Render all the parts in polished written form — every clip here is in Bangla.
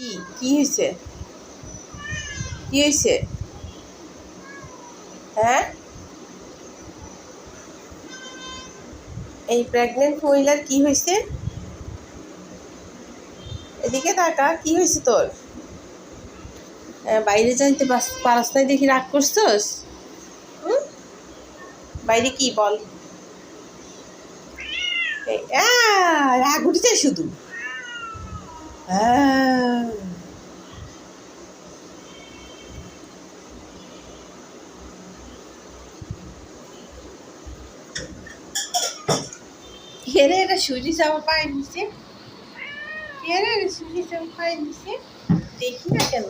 কি কি হয়েছে? কি হয়েছে? হ্যাঁ, এই প্রেগনেন্ট মহিলার কি হয়েছে? এদিকে তাকা, কি হয়েছে তোর? বাইরে যাইতে পারস নাই দেখি রাগ করছস? হুম? বাইরে কি বল? রাগ উঠেছে শুধু। আহ, কে রে এটা সুজি চাপা পায়ে নিছে? কে রে এটা সুজি চাপা পায়ে নিছে? দেখি না কেন?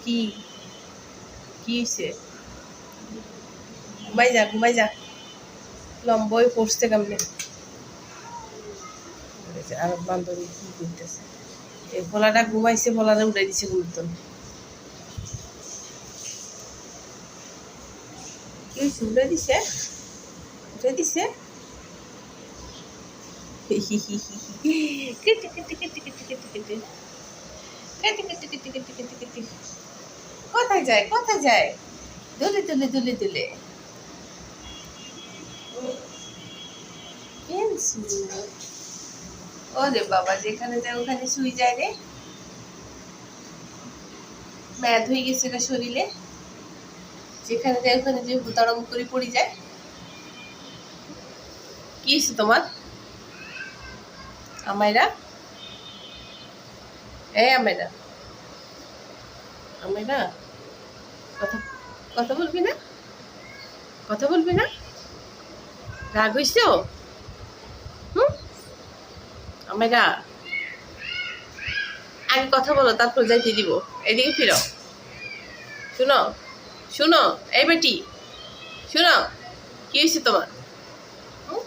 কি কি হয়েছে? ঘুমাই যা, ঘুমাই যা। লম্বই পড়ছে কেমনে? আর বান্ধবী কি করতেছে? এই ভোলাটা ঘুমাইছে, ভোলাটা উড়াই দিছে ঘুমতন। কি হয়েছে? উড়াই দিছে? উড়াই দিছে? কেটে কেটে কেটে কেটে কেটে কেটে কেটে কেটে কেটে কেটে কেটে কেটে কোথায় যায়, কোথায় যায়? দুলে দুলে দুলে দুলে ওরে বাবা, যেখানে যায় ওখানে শুই যায় রে। ম্যাদ হয়ে গেছে না শরীরে, যেখানে যায় ওখানে যে তরম করে পড়ে যায়। কি হয়েছে তোমার? আমায়রা, আমায়রা, আমায়রা, কথা কথা বলবি না? কথা বলবি না? রাগ হইছো? হুম? আমায়রা, আগে কথা বলো, তারপর যাইতে দিব। এদিকে ফিরো। শুনো, শুনো, এই বেটি, শুনো। কি হয়েছে তোমার? হুম?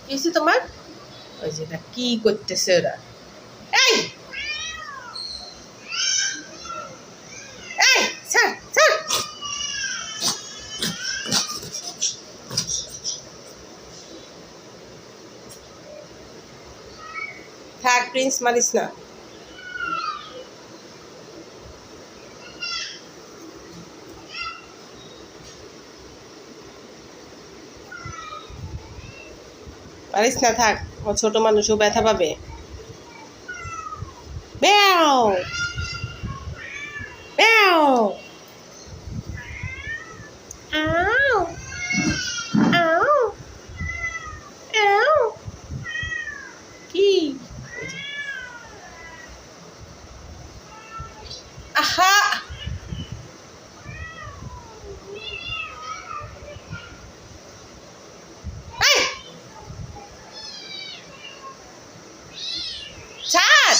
কি হয়েছে তোমার? ওই যেটা কি করতেছে ওরা? এই এই ছাড় ছাড়। থাক, প্রিন্স মারিস না। মারিস না, থাক। ও ছোট মানুষও ব্যথা পাবে। ব্যাও ব্যাও। আও আও আও। কি? আহা, এই ছাড়।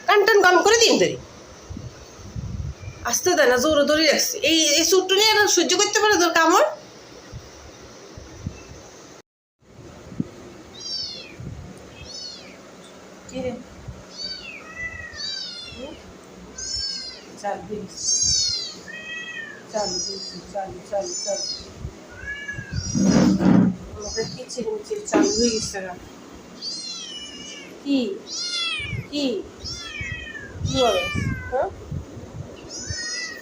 কান টান গরম করে দিন তোর। আসতে দেয় না, জোরে ধরে রাখছে। এই চুট্টু নিয়ে সহ্য করতে পারে তোর কামড়? কি রে? চালু চালু চালু চালু চালু। আমাদের কিচির মিচির চালু হয়ে গেছে না? কি কি কি বলো? হ্যাঁ,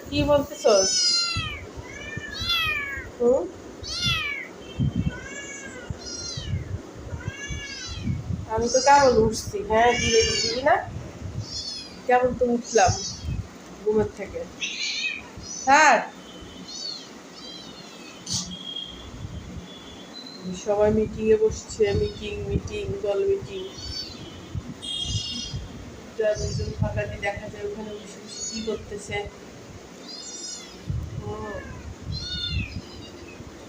কি বলতেছস? হুম? আমি তো কেবল উঠছি। হ্যাঁ, ধীরে দিবি না? কেবল তো উঠলাম ঘুমের থেকে। হ্যাঁ, সবাই মিটিংয়ে বসছে। মিটিং মিটিং দল মিটিং। দুজন ফাঁকাতে দেখা যায় ওখানে বসে বসে কি করতেছে। ও,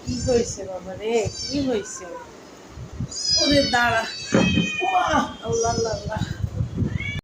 কি হয়েছে বাবা রে? কি হয়েছে? ওদের দাঁড়া। আল্লাহ আল্লাহ আল্লাহ।